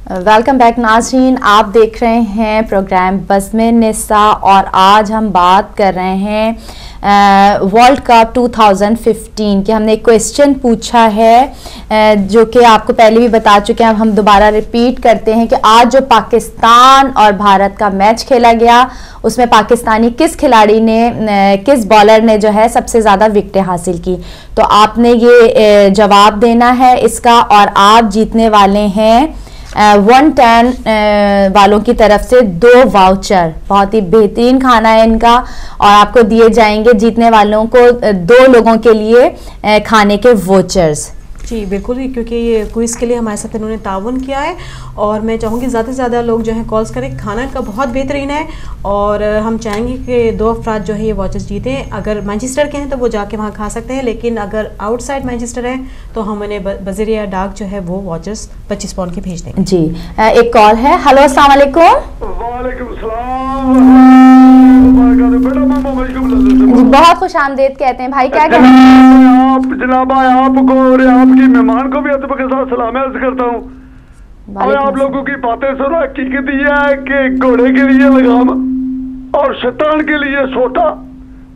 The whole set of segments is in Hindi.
वेलकम बैक नाज़रीन, आप देख रहे हैं प्रोग्राम बज़्म निसा और आज हम बात कर रहे हैं वर्ल्ड कप 2015 के। हमने एक क्वेश्चन पूछा है जो कि आपको पहले भी बता चुके हैं, अब हम दोबारा रिपीट करते हैं कि आज जो पाकिस्तान और भारत का मैच खेला गया उसमें पाकिस्तानी किस खिलाड़ी ने किस बॉलर ने जो है सबसे ज़्यादा विकेटें हासिल की। तो आपने ये जवाब देना है इसका और आप जीतने वाले हैं 110 वालों की तरफ से 2 वाउचर। बहुत ही बेहतरीन खाना है इनका और आपको दिए जाएंगे जीतने वालों को 2 लोगों के लिए खाने के वाउचर्स। जी बिल्कुल, क्योंकि ये क्विज़ के लिए हमारे साथ इन्होंने ताउन किया है और मैं चाहूँगी ज़्यादा से ज़्यादा लोग जो है कॉल्स करें। खाना इनका बहुत बेहतरीन है और हम चाहेंगे कि 2 अफराद जो है ये वाचेस जीतें। अगर मैनचेस्टर के हैं तो वो जाके वहाँ खा सकते हैं, लेकिन अगर आउटसाइड मैनचेस्टर है तो हम उन्हें बज़रिया या डाक जो है वो वाचेस 25 पाउंड के भेज देंगे। जी एक कॉल है। हेलो अस्सलाम वालेकुम। वालेकुम सलाम। बहुत खुश आमदेद कहते हैं भाई, क्या कहते हैं आप जनाब, आपको और आपकी मेहमान को भी अदब के साथ सलाम अर्ज करता हूँ। और आप लोगों की बातें सुनो, हकीकत यह है कि घोड़े के लिए लगाम और शैतान के लिए सोटा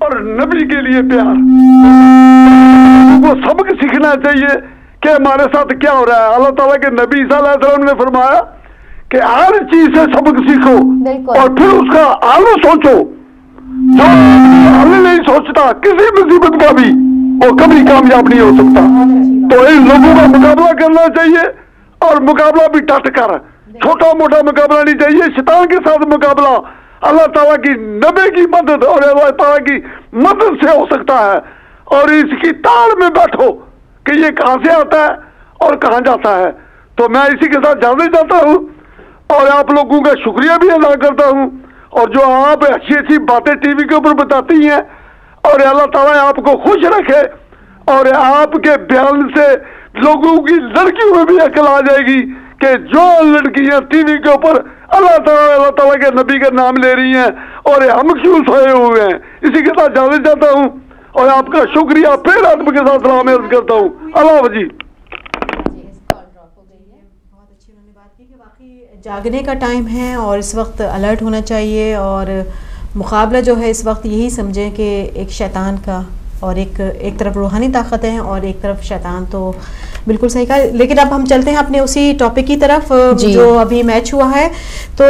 और नबी के लिए प्यार। वो सबक सीखना चाहिए कि हमारे साथ क्या हो रहा है। अल्लाह ताला के नबी ईसा अलैहिस्सलाम ने फरमाया कि हर चीज से सबक सीखो और फिर उसका हल सोचो। जो हल नहीं सोचता किसी मुसीबत का भी वो कभी कामयाब नहीं हो सकता। तो इन लोगों का मुकाबला करना चाहिए और मुकाबला भी डट कर, छोटा मोटा मुकाबला नहीं चाहिए। शैतान के साथ मुकाबला अल्लाह ताला की नबी की मदद और अल्लाह ताला की मदद से हो सकता है। और इसकी ताड़ में बैठो कि ये कहां से आता है और कहां जाता है। तो मैं इसी के साथ जाने जाता हूँ और आप लोगों का शुक्रिया भी अदा करता हूँ। और जो आप अच्छी अच्छी बातें टीवी के ऊपर बताती हैं और अल्लाह ताला आपको खुश रखे और आपके बयान से लोगों की लड़कियों में भी अकल आ जाएगी कि जो लड़कियां टीवी के ऊपर अल्लाह ताला के नबी का नाम ले रही हैं और हम क्यों सोए हुए हैं। इसी के साथ जाने जाता हूँ और आपका शुक्रिया फिर आदमी के साथ सलाम अर्ज करता हूँ। अल्लाह जी। जागने का टाइम है और इस वक्त अलर्ट होना चाहिए और मुकाबला जो है इस वक्त यही समझें कि एक शैतान का और एक तरफ रूहानी ताकत है और एक तरफ शैतान। तो बिल्कुल सही कहा। लेकिन अब हम चलते हैं अपने उसी टॉपिक की तरफ जो अभी मैच हुआ है। तो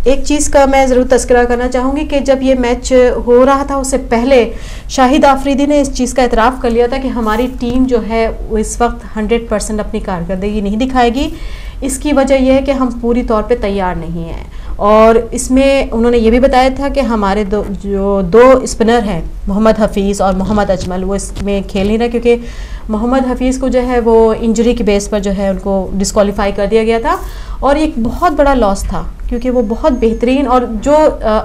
एक चीज़ का मैं ज़रूर तज़किरा करना चाहूँगी कि जब ये मैच हो रहा था उससे पहले शाहिद आफरीदी ने इस चीज़ का एतराफ़ कर लिया था कि हमारी टीम जो है वो इस वक्त 100% अपनी कारकर्दगी नहीं दिखाएगी। इसकी वजह यह है कि हम पूरी तौर पे तैयार नहीं हैं। और इसमें उन्होंने ये भी बताया था कि हमारे दो स्पिनर हैं मोहम्मद हफीज़ और मोहम्मद अजमल, वो इसमें खेल नहीं रहे क्योंकि मोहम्मद हफीज़ को जो है वो इंजरी के बेस पर जो है उनको डिस्क्वालीफाई कर दिया गया था। और एक बहुत बड़ा लॉस था क्योंकि वो बहुत बेहतरीन और जो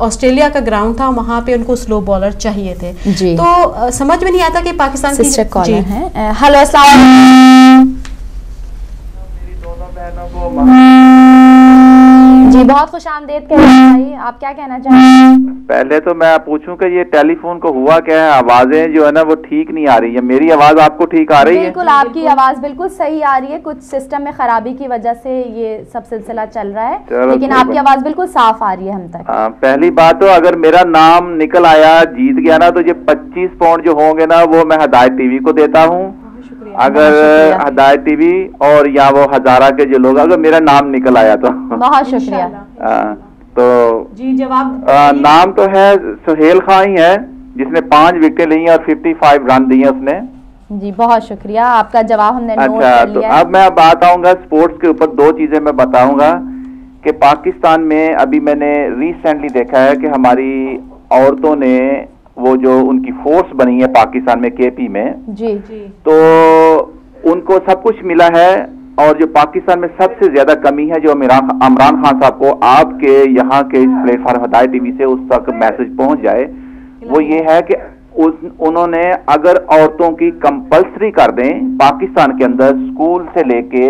ऑस्ट्रेलिया का ग्राउंड था वहाँ पे उनको स्लो बॉलर चाहिए थे। तो समझ में नहीं आता कि पाकिस्तान की हेलो अस्सलाम जी, बहुत खुश आमदेद कहते हैं भाई, आप क्या कहना चाहेंगे। पहले तो मैं पूछूं कि ये टेलीफोन को हुआ क्या है, आवाजें जो है ना वो ठीक नहीं आ रही है। मेरी आवाज आपको ठीक आ रही है? बिल्कुल आपकी आवाज बिल्कुल सही आ रही है। कुछ सिस्टम में खराबी की वजह से ये सब सिलसिला चल रहा है, लेकिन आपकी आवाज बिल्कुल साफ आ रही है हम तक। पहली बात तो अगर मेरा नाम निकल आया, जीत गया ना, तो ये 25 पाउंड जो होंगे ना वो मैं हिदायत टीवी को देता हूँ। अगर हिदायत टीवी और या वो हजारा के जो लोग, अगर मेरा नाम निकल आया तो बहुत शुक्रिया। तो जी जवाब नाम तो है सुहेल खान ही है जिसने 5 विकेटें ली और 55 रन दिए उसने। जी बहुत शुक्रिया, आपका जवाब हमने नोट कर लिया। तो अब मैं बात आऊंगा स्पोर्ट्स के ऊपर। 2 चीजें मैं बताऊंगा कि पाकिस्तान में अभी मैंने रिसेंटली देखा है कि हमारी औरतों ने वो जो उनकी फोर्स बनी है पाकिस्तान में केपी में, जी तो उनको सब कुछ मिला है। और जो पाकिस्तान में सबसे ज्यादा कमी है जो इमरान खान साहब को आपके यहाँ के इस प्लेटफॉर्म हिदायत टीवी से उस तक मैसेज पहुंच जाए, वो ये है कि उन्होंने अगर औरतों की कंपल्सरी कर दें पाकिस्तान के अंदर, स्कूल से लेके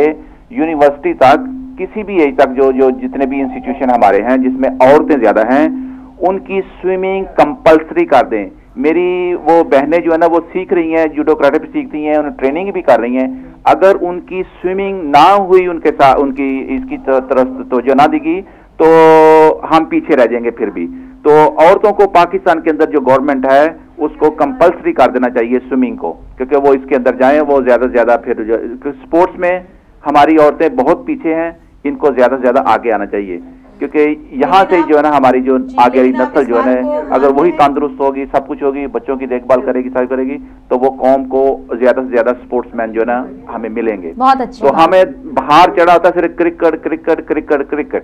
यूनिवर्सिटी तक, किसी भी एज तक, जो जितने भी इंस्टीट्यूशन हमारे हैं जिसमें औरतें ज्यादा हैं, उनकी स्विमिंग कंपल्सरी कर दें। मेरी वो बहनें जो है ना वो सीख रही हैं, जूडो कराटे भी सीखती हैं, उन्हें ट्रेनिंग भी कर रही हैं। अगर उनकी स्विमिंग ना हुई, उनके साथ उनकी इसकी तरफ तवज्जो ना देगी तो हम पीछे रह जाएंगे फिर भी। तो औरतों को पाकिस्तान के अंदर जो गवर्नमेंट है उसको कंपल्सरी कर देना चाहिए स्विमिंग को, क्योंकि वो इसके अंदर जाएं, वो ज्यादा से ज्यादा फिर स्पोर्ट्स में हमारी औरतें बहुत पीछे हैं, इनको ज्यादा से ज्यादा आगे आना चाहिए, क्योंकि यहाँ से जो है ना हमारी जो आगे वाली नस्ल जो है ना अगर वही तंदुरुस्त होगी, सब कुछ होगी, बच्चों की देखभाल करेगी, सब करेगी, तो वो कौम को ज्यादा से ज्यादा स्पोर्ट्समैन जो है ना हमें मिलेंगे। बहुत अच्छी तो हमें बाहर चढ़ा होता सिर्फ cricket cricket cricket cricket,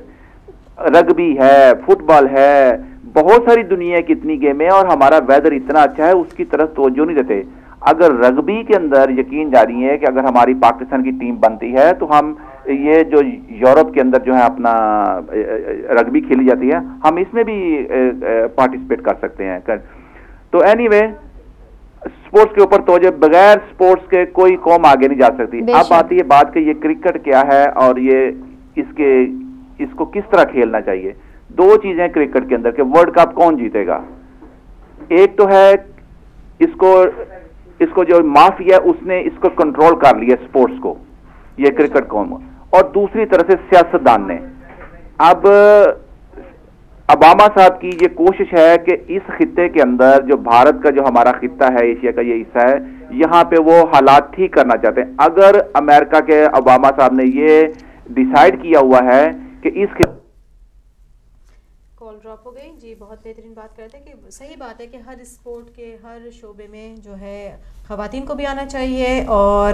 rugby है, फुटबॉल है, बहुत सारी दुनिया की इतनी गेम है और हमारा वेदर इतना अच्छा है, उसकी तरफ तवज्जो नहीं देते। अगर रग्बी के अंदर यकीन जारी है कि अगर हमारी पाकिस्तान की टीम बनती है तो हम ये जो यूरोप के अंदर जो है अपना रग्बी खेली जाती है, हम इसमें भी पार्टिसिपेट कर सकते हैं। तो एनीवे स्पोर्ट्स के ऊपर तो बगैर स्पोर्ट्स के कोई कौम आगे नहीं जा सकती। अब आती है बात कि ये क्रिकेट क्या है और ये इसको किस तरह खेलना चाहिए। दो चीजें क्रिकेट के अंदर के वर्ल्ड कप कौन जीतेगा, एक तो है इसको जो माफिया उसने इसको कंट्रोल कर लिया स्पोर्ट्स को, ये क्रिकेट कौन, और दूसरी तरह से सियासतदान ने। अब ओबामा साहब की ये कोशिश है कि इस खित्ते के अंदर जो भारत का जो हमारा खित्ता है, एशिया का ये हिस्सा है, यहाँ पे वो हालात ठीक करना चाहते हैं। अगर अमेरिका के ओबामा साहब ने ये डिसाइड किया हुआ है कि इस कॉल ड्रॉप हो गई जी, बहुत बेहतरीन बात करते हैं कि सही बात है कि हर स्पोर्ट के हर शोबे में जो है ख़वातीन को भी आना चाहिए, और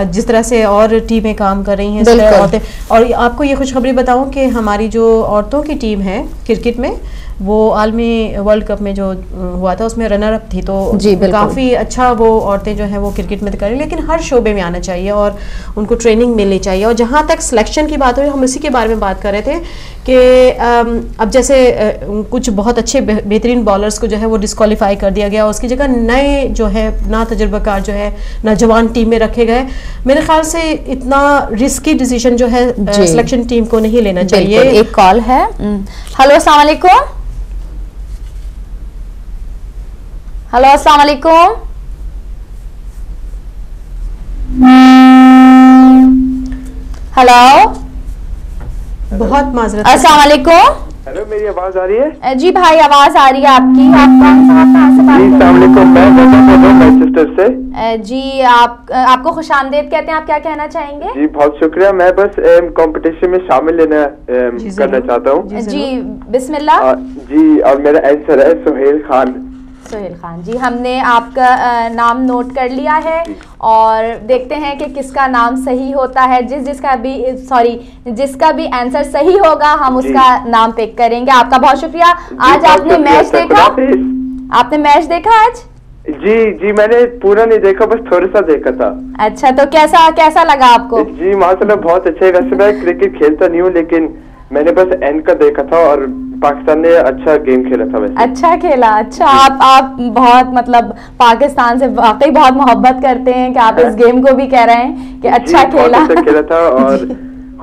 जिस तरह से और टीमें काम कर रही हैं औरतें। और आपको ये खुशखबरी बताऊं कि हमारी जो औरतों की टीम है क्रिकेट में, वो आलमी वर्ल्ड कप में जो हुआ था उसमें रनर अप थी, तो काफ़ी अच्छा वो औरतें जो हैं वो क्रिकेट में करें। लेकिन हर शोबे में आना चाहिए और उनको ट्रेनिंग मिलनी चाहिए। और जहाँ तक सिलेक्शन की बात हो रही, हम उसी के बारे में बात कर रहे थे कि अब जैसे कुछ बहुत अच्छे बेहतरीन बॉलर्स को जो है वो डिस्क्वालीफाई कर दिया गया, उसकी जगह नए जो है ना तजुर्बाकार जो है नौजवान टीम में रखे गए। मेरे ख्याल से इतना रिस्की डिसीजन जो है सिलेक्शन टीम को नहीं लेना चाहिए। एक कॉल है। हेलो, अस्सलाम वालेकुम। हेलो, अस्सलाम वालेकुम। हेलो, बहुत माजरत। अस्सलाम वालेकुम। हेलो, मेरी आवाज आ रही है? जी भाई, आवाज आ रही है आपकी। आप कौन सा, कहाँ से बात कर रहे हैं? अस्सलाम वालेकुम, मैं मैनचेस्टर से। जी, आपको खुशामदीद कहते हैं। आप क्या कहना चाहेंगे? जी बहुत शुक्रिया। मैं बस कंपटीशन में शामिल करना चाहता हूँ। जी बिस्मिल्लाह। जी, और मेरा आंसर है सोहेल खान। सोहेल खान जी, हमने आपका नाम नोट कर लिया है और देखते हैं कि किसका नाम सही होता है। जिसका भी आंसर सही होगा हम उसका नाम पिक करेंगे। आपका बहुत शुक्रिया। आज आपने मैच देखा? आपने मैच देखा आज? जी मैंने पूरा नहीं देखा, बस थोड़ा सा देखा था। अच्छा, तो कैसा लगा आपको? जी माशाल्लाह बहुत अच्छा है। वैसे मैं क्रिकेट खेलता नहीं हूँ, लेकिन मैंने बस एंड का देखा था और पाकिस्तान ने अच्छा गेम खेला था। वैसे अच्छा खेला। अच्छा, आप बहुत मतलब पाकिस्तान से वाकई बहुत मोहब्बत करते हैं कि आप इस गेम को भी कह रहे हैं कि अच्छा खेला था। और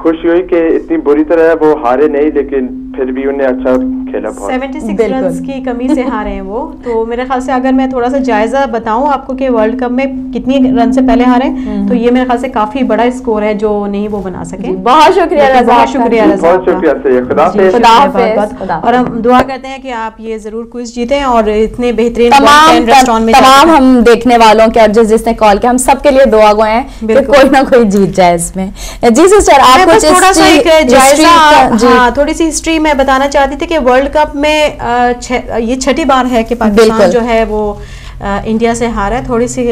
खुशी हुई कि इतनी बुरी तरह वो हारे नहीं, लेकिन फिर भी उन्हें अच्छा खेला। 76 रन की कमी से हारे हैं वो। तो मेरे ख्याल से अगर मैं थोड़ा सा जायजा बताऊं आपको कि वर्ल्ड कप में कितनी रन से पहले हारे, तो ये मेरे ख्याल से काफी बड़ा स्कोर है जो नहीं वो बना सके। बहुत शुक्रिया रज़ा, बहुत शुक्रिया रज़ा, बहुत शुक्रिया। और हम दुआ करते हैं कि आप ये जरूर क्विज जीतें और इतने बेहतरीन तमाम हम देखने वालों के और जिसने कॉल किया, हम सबके लिए दुआ गो हैं कि कोई ना कोई जीत जाए इसमें। जी सिस्टर, आप थोड़ा सा एक जायजा, थोड़ी सी हिस्ट्री मैं बताना चाहती थी कि वर्ल्ड कप में ये छठी बार है कि पाकिस्तान जो है वो इंडिया से हारा है। थोड़ी सी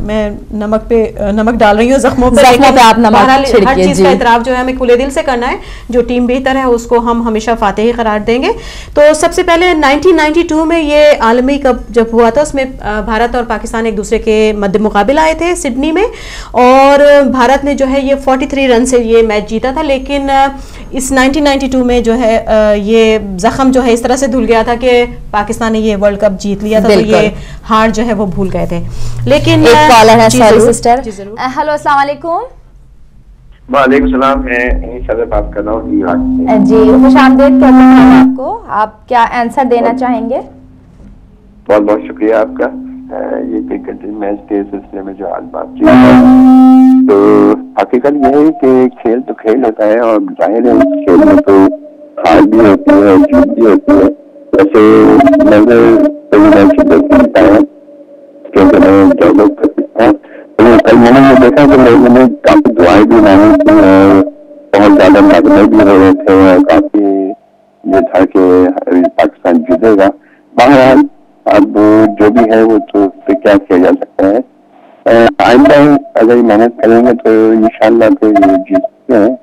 मैं नमक डाल रही हूँ जख्मों पे आप नमक हर चीज का इतराफ जो है हमें खुले दिल से करना है। जो टीम बेहतर है उसको हम हमेशा फातेही करार देंगे। तो सबसे पहले 1992 में ये आलमी कप जब हुआ था, उसमें भारत और पाकिस्तान एक दूसरे के मद्दे मुकाबिल आए थे सिडनी में, और भारत ने जो है ये 43 रन से ये मैच जीता था। लेकिन इस 1992 में जो है ये जख्म जो है इस तरह से धुल गया था कि पाकिस्तान ने ये वर्ल्ड कप जीत लिया था, तो ये हार जो है वो भूल गए थे। लेकिन एक कॉलर है, सॉरी सिस्टर। हेलो, अस्सलाम वालेकुम। वालेकुम सलाम, मैं सदर बात कर रहा हूँ। जी खुशामदीद कहते हैं आपको। आप क्या आंसर देना चाहेंगे? बहुत बहुत शुक्रिया आपका। ये क्रिकेट मैच के सिलसिले में जो आज बातचीत है, तो हकीकत ये है कि खेल तो खेल होता है और जाहिर है उस खेल में तो हार भी होती है और जीत भी होती है। वैसे मैंने कई मैच देखता है क्योंकि मैं जॉब कर सकता हूँ, तो कल मैंने देखा कि लोगों ने काफी दुआएं भी मांगी थी और बहुत ज्यादा नगमे भी हो रहे थे और काफी ये था कि पाकिस्तान जीतेगा। बहरहाल अब जो भी है वो तो क्या किया जा सकता है। आइंदा अगर मेहनत करेंगे तो इंशाल्लाह तो ये जीतते हैं।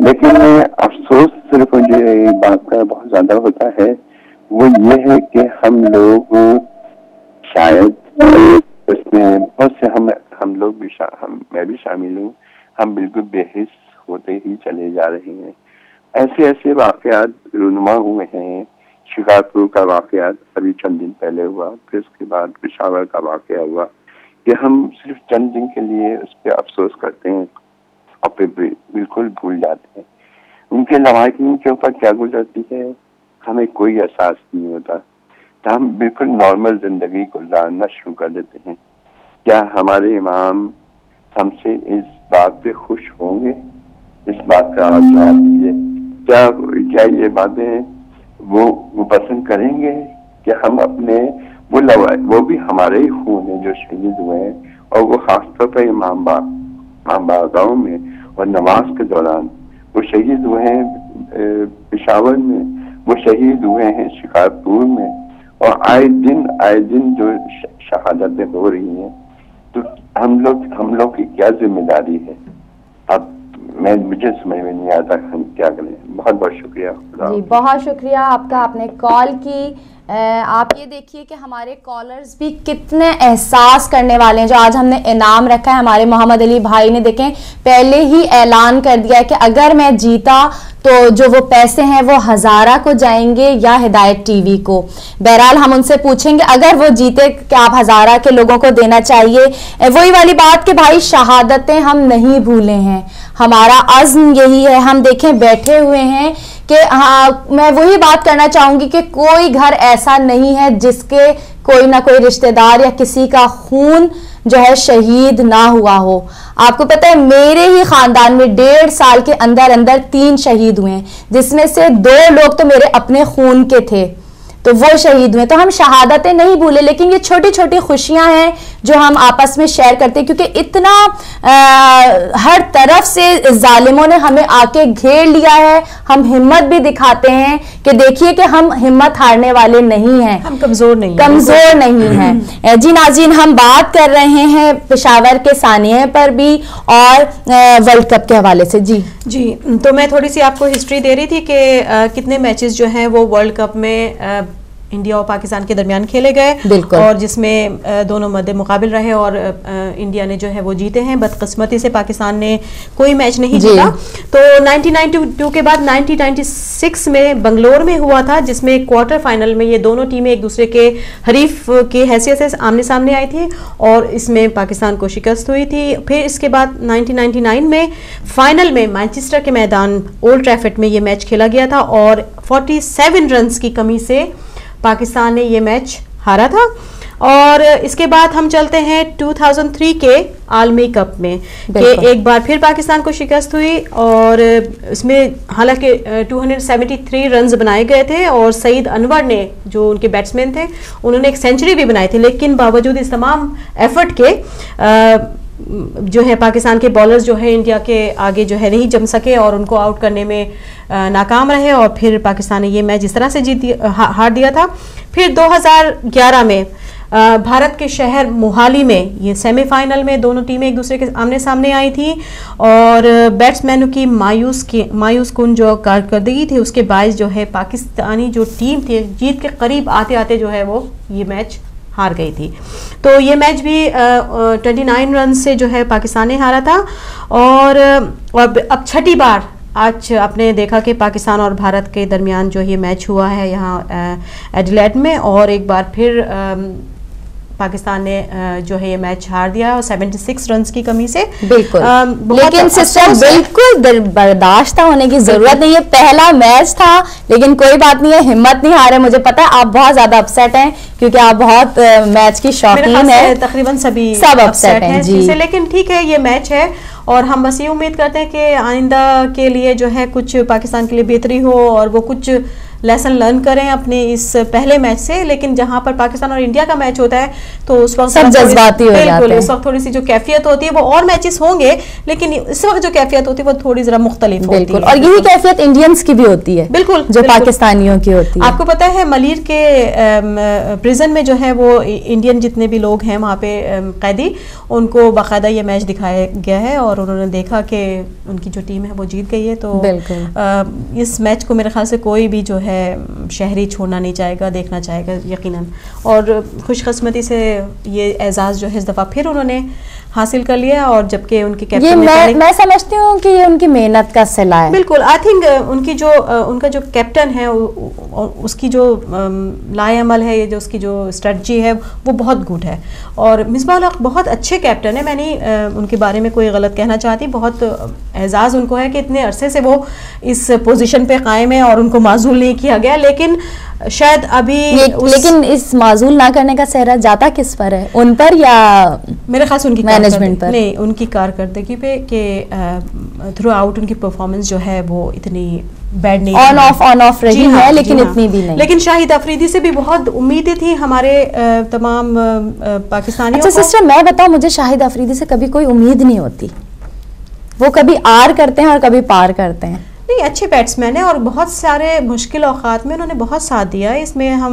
लेकिन अफसोस सिर्फ मुझे बात का बहुत ज्यादा होता है, वो ये है कि हम लोग शायद उसमें बहुत से हम लोग भी मैं भी शामिल हूँ, हम बिल्कुल बेहिस होते ही चले जा रहे हैं। ऐसे ऐसे वाकयात रूनुमा हुए हैं। शिकारपुर का वाकयात अभी चंद दिन पहले हुआ, फिर उसके बाद पेशावर का वाकया हुआ, कि हम सिर्फ चंद दिन के लिए उस पर अफसोस करते हैं और फिर बिल्कुल भूल जाते हैं। उनके लवाकिन के ऊपर क्या गुजरती है हमें कोई एहसास नहीं होता, तो हम बिल्कुल नॉर्मल जिंदगी गुजारना शुरू कर देते हैं। क्या हमारे इमाम हमसे इस बात पे खुश होंगे? इस बात का आप जवाब दीजिए। क्या ये बातें वो पसंद करेंगे कि हम अपने वो भी हमारे ही खून है जो शहीद हुए हैं, और वो खासतौर पर इमाम बागाओं में और नमाज के दौरान वो शहीद हुए हैं, पेशावर में वो शहीद हुए हैं, शिकारपुर में, और आए दिन जो शहादतें हो रही हैं, तो हम लोग की क्या जिम्मेदारी है? अब मुझे समझ में नहीं आता हम क्या करें। बहुत बहुत शुक्रिया जी, बहुत शुक्रिया आपका, आपने कॉल की। आप ये देखिए कि हमारे कॉलर्स भी कितने एहसास करने वाले हैं। जो आज हमने इनाम रखा है, हमारे मोहम्मद अली भाई ने देखें पहले ही ऐलान कर दिया है कि अगर मैं जीता तो जो वो पैसे हैं वो हज़ारा को जाएंगे या हिदायत टीवी को। बहरहाल हम उनसे पूछेंगे अगर वो जीते क्या आप हज़ारा के लोगों को देना चाहिए। वही वाली बात कि भाई शहादतें हम नहीं भूले हैं, हमारा अज़्म यही है। हम देखें बैठे हुए हैं कि हाँ, मैं वही बात करना चाहूंगी कि कोई घर ऐसा नहीं है जिसके कोई ना कोई रिश्तेदार या किसी का खून जो है शहीद ना हुआ हो। आपको पता है मेरे ही खानदान में 1.5 साल के अंदर 3 शहीद हुए हैं, जिसमें से 2 लोग तो मेरे अपने खून के थे, तो वो शहीद हुए। तो हम शहादतें नहीं भूले, लेकिन ये छोटी छोटी खुशियां हैं जो हम आपस में शेयर करते हैं, क्योंकि इतना हर तरफ से जालिमों ने हमें आके घेर लिया है। हम हिम्मत भी दिखाते हैं कि देखिए कि हम हिम्मत हारने वाले नहीं हैं, हम कमजोर नहीं हैं। जी नाज़रीन, हम बात कर रहे हैं पेशावर के सानिया पर भी और वर्ल्ड कप के हवाले से। जी, तो मैं थोड़ी सी आपको हिस्ट्री दे रही थी कि कितने मैचेस जो हैं वो वर्ल्ड कप में इंडिया और पाकिस्तान के दरमियान खेले गए, और जिसमें दोनों मध्य मुकाबिल रहे और इंडिया ने जो है वो जीते हैं। बदकिस्मती से पाकिस्तान ने कोई मैच नहीं जीता। तो 1992 के बाद 1996 में बंगलोर में हुआ था, जिसमें क्वार्टर फाइनल में ये दोनों टीमें एक दूसरे के हरीफ की हैसियत से आमने सामने आई थी और इसमें पाकिस्तान को शिकस्त हुई थी। फिर इसके बाद 1999 में फाइनल में मैनचेस्टर के मैदान ओल्ड ट्रैफर्ड में ये मैच खेला गया था और 47 रन की कमी से पाकिस्तान ने ये मैच हारा था। और इसके बाद हम चलते हैं 2003 के आलमी कप में कि एक बार फिर पाकिस्तान को शिकस्त हुई और इसमें हालांकि 273 रन्स बनाए गए थे और सईद अनवर ने, जो उनके बैट्समैन थे, उन्होंने एक सेंचुरी भी बनाई थी। लेकिन बावजूद इस तमाम एफर्ट के जो है पाकिस्तान के बॉलर्स जो है इंडिया के आगे जो है नहीं जम सके और उनको आउट करने में नाकाम रहे और फिर पाकिस्तान ने ये मैच इस तरह से हार दिया था। फिर 2011 में भारत के शहर मोहाली में ये सेमीफाइनल में दोनों टीमें एक दूसरे के आमने सामने आई थी और बैट्समैनों की मायूस कुन जो कारकर्दगी थी उसके बायस जो है पाकिस्तानी जो टीम थी जीत के करीब आते आते जो है वो ये मैच हार गई थी। तो ये मैच भी 29 रन से जो है पाकिस्तान ने हारा था। और अब छठी बार आज आपने देखा कि पाकिस्तान और भारत के दरमियान जो ये मैच हुआ है यहाँ एडिलेड में, और एक बार फिर पाकिस्तान ने जो है ये मैच हार दिया और 76 रन की कमी से। बिल्कुल, लेकिन सिस्टर बिल्कुल बर्दाश्त होने की जरूरत नहीं है, पहला मैच था, लेकिन कोई बात नहीं है, हिम्मत नहीं हारे। मुझे पता है आप बहुत ज्यादा अपसेट हैं क्योंकि आप बहुत मैच की शौकीन है, तकरीबन सब अपसेट हैं जी। लेकिन ठीक है, ये मैच है और हम बस ये उम्मीद करते हैं कि आइंदा के लिए जो है कुछ पाकिस्तान के लिए बेहतरी हो और वो कुछ लेसन लर्न करें अपने इस पहले मैच से। लेकिन जहां पर पाकिस्तान और इंडिया का मैच होता है तो उस वक्त सब जज्बाती हो जाते हैं। उस वक्त थोड़ी सी जो कैफियत होती है वो और मैचेस होंगे, लेकिन इस वक्त जो कैफियत होती है वो थोड़ी जरा मुख्तलिफ होती है। और यही कैफियत इंडियंस की भी होती है, बिल्कुल जो पाकिस्तानियों की होती है। आपको पता है मलीर के प्रिजन में जो है वो इंडियन जितने भी लोग हैं वहाँ पे कैदी, उनको बाकायदा ये मैच दिखाया गया है और उन्होंने देखा कि उनकी जो टीम है वो जीत गई है। तो इस मैच को मेरे ख्याल से कोई भी जो है शहरी छोड़ना नहीं चाहेगा, देखना चाहेगा यकीनन। और खुशकिस्मती से ये एजाज़ जो है इस दफ़ा फिर उन्होंने हासिल कर लिया और जबकि उनकी कैप्टन मैं समझती हूँ कि ये उनकी मेहनत का सिला है। बिल्कुल, आई थिंक उनका जो कैप्टन है उसकी जो लाएअमल है, ये जो उसकी जो स्ट्रेटजी है वो बहुत गुड है और मिसबाह उल हक बहुत अच्छे कैप्टन है। मैं नहीं उनके बारे में कोई गलत कहना चाहती, बहुत एजाज़ उनको है कि इतने अरसे से वो इस पोजीशन पे कायम है और उनको माजूल नहीं किया गया। लेकिन शायद अभी लेकिन इस माजूल ना करने का सेहरा जाता किस पर है, उन पर या मेरे ख्याल से उनकी मैनेजमेंट पर? नहीं, उनकी कारकर्दगी पे कि थ्रू आउट उनकी परफॉर्मेंस जो है वो इतनी बैड नहीं, ऑन ऑफ रही है, लेकिन इतनी भी नहीं। लेकिन शाहिद अफरीदी से भी बहुत उम्मीदें थी हमारे तमाम पाकिस्तानियों को। अच्छा सिस्टर, मैं बताऊं, मुझे शाहिद अफरीदी से कभी कोई उम्मीद नहीं होती, वो कभी आर करते हैं और कभी पार करते हैं। नहीं, अच्छे बैट्समैन है और बहुत सारे मुश्किल औकात में उन्होंने बहुत साथ दिया है, इसमें हम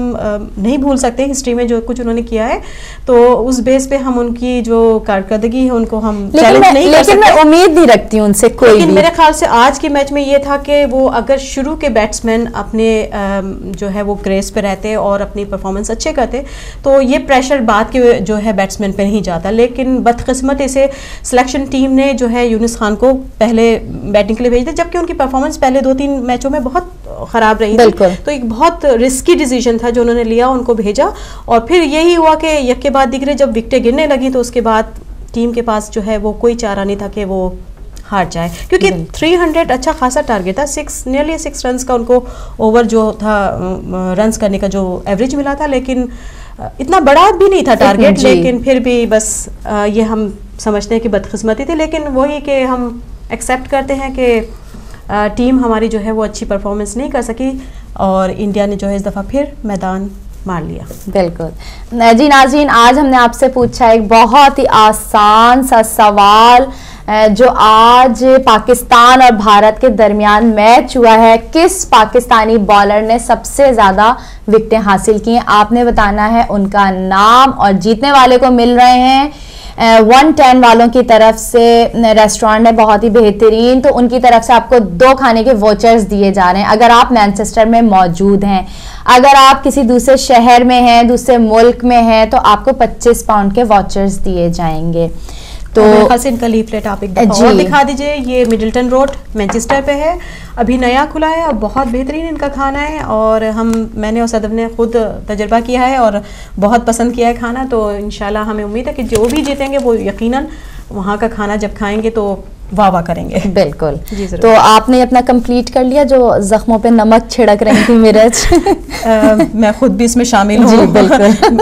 नहीं भूल सकते हिस्ट्री में जो कुछ उन्होंने किया है। तो उस बेस पे हम उनकी जो कारकर्दगी है उनको हम चैलेंज नहीं कर सकते। लेकिन मैं उम्मीद नहीं रखती उनसे कोई भी। लेकिन मेरे ख्याल से आज के मैच में ये था कि वो अगर शुरू के बैट्समैन अपने जो है वो क्रेज पे रहते और अपनी परफॉर्मेंस अच्छे करते तो ये प्रेशर बाद के जो है बैट्समैन पे नहीं जाता। लेकिन बदकिस्मती से सिलेक्शन टीम ने जो है यूनुस खान को पहले बैटिंग के लिए भेज दिया, जबकि उनकी परफॉर्मेंस पहले 2-3 मैचों में बहुत खराब रही थी। तो एक बहुत रिस्की डिसीजन था जो उन्होंने लिया, उनको भेजा और फिर यही हुआ कि एक के बाद दिख रहे जब विकेटें गिरने लगी तो उसके बाद टीम के पास जो है वो कोई चारा नहीं था कि वो हार जाए, क्योंकि 300 अच्छा खासा टारगेट था, नियरली 6 रन का उनको ओवर जो था रन्स करने का जो एवरेज मिला था, लेकिन इतना बड़ा भी नहीं था टारगेट। लेकिन फिर भी बस ये हम समझते हैं कि बदकिस्मती थी, लेकिन वही कि हम एक्सेप्ट करते हैं कि टीम हमारी जो है वो अच्छी परफॉर्मेंस नहीं कर सकी और इंडिया ने जो है इस दफ़ा फिर मैदान मार लिया। बिल्कुल जी नाज़रीन, आज हमने आपसे पूछा एक बहुत ही आसान सा सवाल जो आज पाकिस्तान और भारत के दरमियान मैच हुआ है, किस पाकिस्तानी बॉलर ने सबसे ज़्यादा विकेटें हासिल की हैं, आपने बताना है उनका नाम और जीतने वाले को मिल रहे हैं 110 वालों की तरफ से। रेस्टोरेंट है बहुत ही बेहतरीन, तो उनकी तरफ से आपको 2 खाने के वोचर्स दिए जा रहे हैं अगर आप मैनचेस्टर में मौजूद हैं। अगर आप किसी दूसरे शहर में हैं, दूसरे मुल्क में हैं, तो आपको 25 पाउंड के वोचर्स दिए जाएंगे। तो इनका लीफलेट आप एक दफा और दिखा दीजिए। ये मिडलटन रोड मैनचेस्टर पे है, अभी नया खुला है और बहुत बेहतरीन इनका खाना है और मैंने और सदब ने खुद तजर्बा किया है और बहुत पसंद किया है खाना। तो इंशाल्लाह हमें उम्मीद है कि जो भी जीतेंगे वो यकीनन वहाँ का खाना जब खाएंगे तो वाह वाह करेंगे। बिल्कुल। तो आपने अपना कंप्लीट कर लिया, जो जख्मों पे नमक छिड़क रही थी मिर्च मैं खुद भी इसमें शामिल हूँ,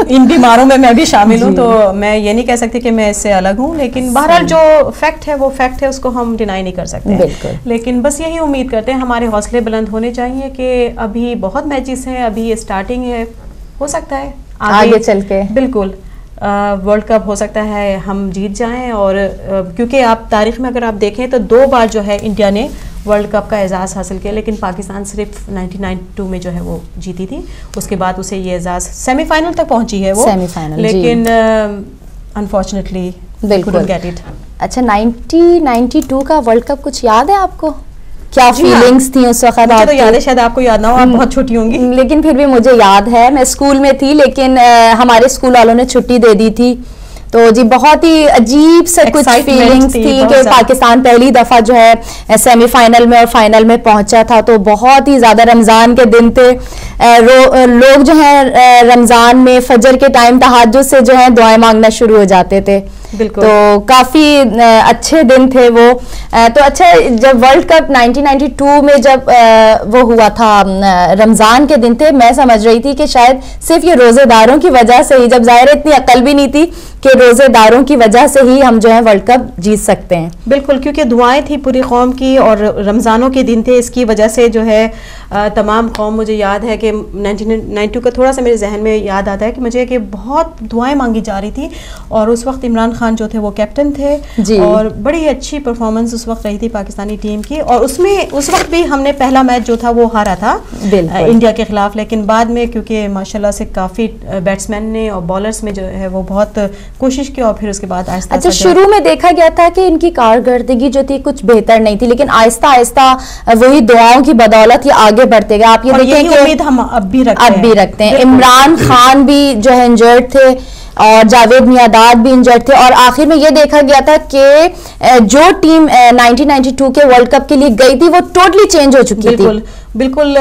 इन बीमारों में मैं भी शामिल हूँ, तो मैं ये नहीं कह सकती कि मैं इससे अलग हूँ, लेकिन बहरहाल जो फैक्ट है वो फैक्ट है, उसको हम डिनाई नहीं कर सकते। लेकिन बस यही उम्मीद करते हैं हमारे हौसले बुलंद होने चाहिए कि अभी बहुत मैचेस हैं, अभी ये स्टार्टिंग है, हो सकता है आगे चल के बिल्कुल वर्ल्ड कप हो सकता है हम जीत जाएं। और क्योंकि आप तारीख में अगर आप देखें तो 2 बार जो है इंडिया ने वर्ल्ड कप का एजाज़ हासिल किया, लेकिन पाकिस्तान सिर्फ 1992 में जो है वो जीती थी, उसके बाद उसे ये एजाज़ सेमीफाइनल तक पहुंची है वो, लेकिन अनफॉर्चुनेटली बिल्कुल गेट इट। अच्छा 1992 का वर्ल्ड कप कुछ याद है आपको? क्या फीलिंग्स थी उस वक्त? मुझे तो याद है, शायद आपको याद ना हो, आप बहुत छोटी होंगी, लेकिन फिर भी मुझे याद है। मैं स्कूल में थी, लेकिन हमारे स्कूल वालों ने छुट्टी दे दी थी, तो जी बहुत ही अजीब से कुछ फीलिंग्स थी कि पाकिस्तान पहली दफा जो है सेमीफाइनल में और फाइनल में पहुंचा था। तो बहुत ही ज्यादा रमजान के दिन थे, लोग जो है रमजान में फजर के टाइम तहज्जुद से जो है दुआएं मांगना शुरू हो जाते थे। बिल्कुल। तो काफी अच्छे दिन थे वो। तो अच्छा, जब वर्ल्ड कप 1992 में जब वो हुआ था, रमजान के दिन थे, मैं समझ रही थी कि शायद सिर्फ ये रोजेदारों की वजह से ही, जब जाहिर इतनी अकल भी नहीं थी कि रोजेदारों की वजह से ही हम जो है वर्ल्ड कप जीत सकते हैं। बिल्कुल, क्योंकि दुआएं थी पूरी कौम की और रमजानों के दिन थे, इसकी वजह से जो है तमाम कौम, मुझे याद है कि 1992 का थोड़ा सा मेरे जहन में याद आता है कि मुझे कि बहुत दुआएं मांगी जा रही थी और उस वक्त इमरान खान जो थे वो कैप्टन थे जी। और बड़ी अच्छी परफॉर्मेंस उस वक्त रही थी पाकिस्तानी टीम की। और उसमें उस वक्त भी हमने पहला मैच जो था वो हारा था इंडिया के खिलाफ, लेकिन बाद में क्योंकि माशाल्लाह से काफ़ी बैट्समैन ने और बॉलर्स में जो है वो बहुत कोशिश की और फिर उसके बाद आहिस्ता। अच्छा, शुरू में देखा गया था कि इनकी कारकर्दगी जो थी कुछ बेहतर नहीं थी, लेकिन आहिस्ता आहिस्ता वही दुआओं की बदौलत ही आगे बढ़ते गए। आप ये देखें कि उम्मीद हम अब भी रखते हैं। इमरान खान भी जो है इंजर्ड थे और जावेद मियादाद भी इंजर्ड थे और आखिर में ये देखा गया था कि जो टीम 1992 के वर्ल्ड कप के लिए गई थी वो टोटली चेंज हो चुकी थी। बिल्कुल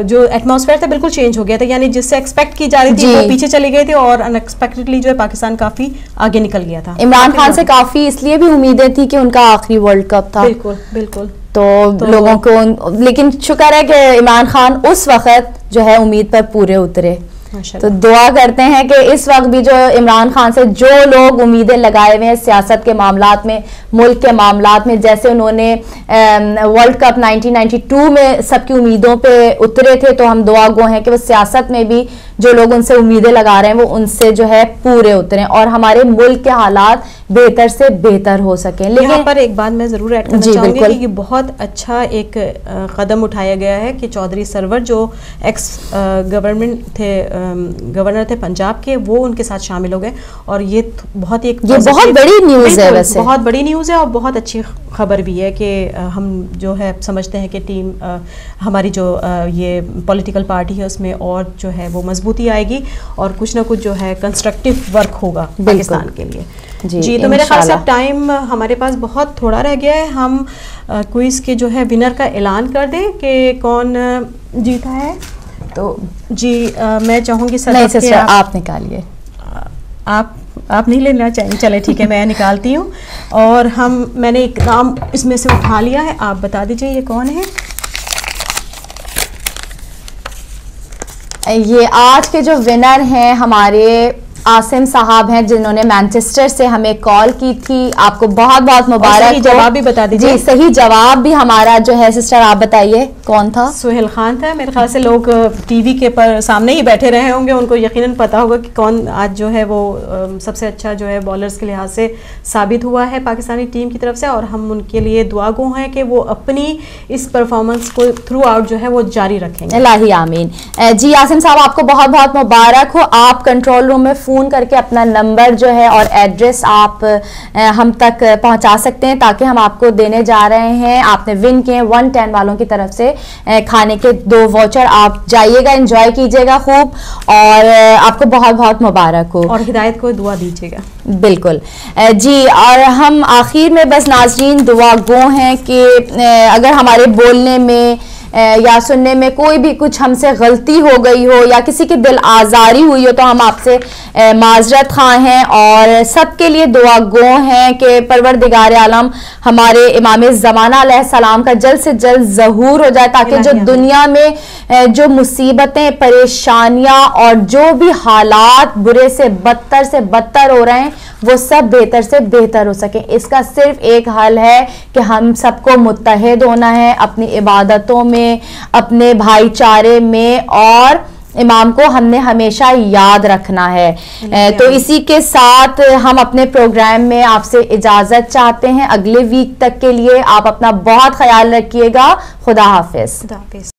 जो एटमॉस्फेयर था बिल्कुल चेंज हो गया था, यानी जिससे एक्सपेक्ट की जा रही थी वो पीछे चली गई थी और अनएक्सपेक्टेडली जो है पाकिस्तान काफी आगे निकल गया था। इमरान खान से काफी इसलिए भी उम्मीदें थी कि उनका आखिरी वर्ल्ड कप था। बिल्कुल बिल्कुल। तो लोगों को, लेकिन शुक्र है कि इमरान खान उस वक्त जो है उम्मीद पर पूरे उतरे। तो दुआ करते हैं कि इस वक्त भी जो इमरान खान से जो लोग उम्मीदें लगाए हुए हैं सियासत के मामलात में, मुल्क के मामलात में, जैसे उन्होंने वर्ल्ड कप 1992 में सबकी उम्मीदों पे उतरे थे, तो हम दुआ गो हैं कि वो सियासत में भी जो लोग उनसे उम्मीदें लगा रहे हैं वो उनसे जो है पूरे उतरें और हमारे मुल्क के हालात बेहतर से बेहतर हो सकें। लेकिन यहाँ पर एक बात मैं जरूर ऐड करना चाहूंगी कि ये बहुत अच्छा एक कदम उठाया गया है कि चौधरी सरवर जो एक्स गवर्नर थे पंजाब के, वो उनके साथ शामिल हो गए और ये बहुत बड़ी न्यूज़ है। वैसे बहुत बड़ी न्यूज़ है और बहुत अच्छी खबर भी है कि हम जो है समझते हैं कि टीम हमारी जो ये पॉलिटिकल पार्टी है उसमें और जो है वो मजबूती आएगी और कुछ ना कुछ जो है कंस्ट्रक्टिव वर्क होगा पाकिस्तान के लिए। जी तो मेरे ख्याल से अब टाइम हमारे पास बहुत थोड़ा रह गया है। हम क्विज के जो है विनर का ऐलान कर दें कि कौन जीता है। तो जी मैं चाहूँगी सिस्टर आप निकालिए। आप नहीं लेना चाहिए? चले ठीक है, मैं निकालती हूँ। और मैंने एक नाम इसमें से उठा लिया है, आप बता दीजिए ये कौन है। ये आज के जो विनर हैं हमारे आसिम साहब हैं, जिन्होंने मैनचेस्टर से हमें कॉल की थी। आपको बहुत बहुत मुबारक। सही जवाब भी बता दीजिए। जी सही जवाब भी हमारा जो है सिस्टर आप बताइए कौन था? सुहेल खान था। मेरे ख्याल से लोग टीवी के पर सामने ही बैठे रहे होंगे, उनको यकीनन पता होगा कि कौन आज जो है वो सबसे अच्छा जो है बॉलर्स के लिहाज से साबित हुआ है पाकिस्तानी टीम की तरफ से और हम उनके लिए दुआ गो हैं कि वो अपनी इस परफॉर्मेंस को थ्रू आउट जो है वो जारी रखेंगे। इलाही आमीन। जी आसिम साहब आपको बहुत बहुत मुबारक हो। आप कंट्रोल रूम में फोन करके अपना नंबर जो है और एड्रेस आप हम तक पहुंचा सकते हैं ताकि हम आपको देने जा रहे हैं। आपने विन किए 110 वालों की तरफ से खाने के 2 वाउचर। आप जाइएगा, एंजॉय कीजिएगा खूब और आपको बहुत बहुत मुबारक हो और हिदायत को दुआ दीजिएगा। बिल्कुल जी। और हम आखिर में बस नाज़रीन दुआ गो हैं कि अगर हमारे बोलने में या सुनने में कोई भी कुछ हमसे गलती हो गई हो या किसी की दिल आज़ारी हुई हो तो हम आपसे माजरत खां हैं और सबके लिए दुआ गो हैं कि परवरदिगार आलम हमारे इमाम ज़माना अलैहिस्सलाम का जल्द से जल्द ज़हूर हो जाए ताकि जो दुनिया में जो मुसीबतें, परेशानियां और जो भी हालात बुरे से बदतर हो रहे हैं वो सब बेहतर से बेहतर हो सके। इसका सिर्फ एक हल है कि हम सबको मुत्तहिद होना है अपनी इबादतों में, अपने भाईचारे में और इमाम को हमने हमेशा याद रखना है। तो इसी के साथ हम अपने प्रोग्राम में आपसे इजाजत चाहते हैं। अगले वीक तक के लिए आप अपना बहुत ख्याल रखिएगा। खुदा हाफिज।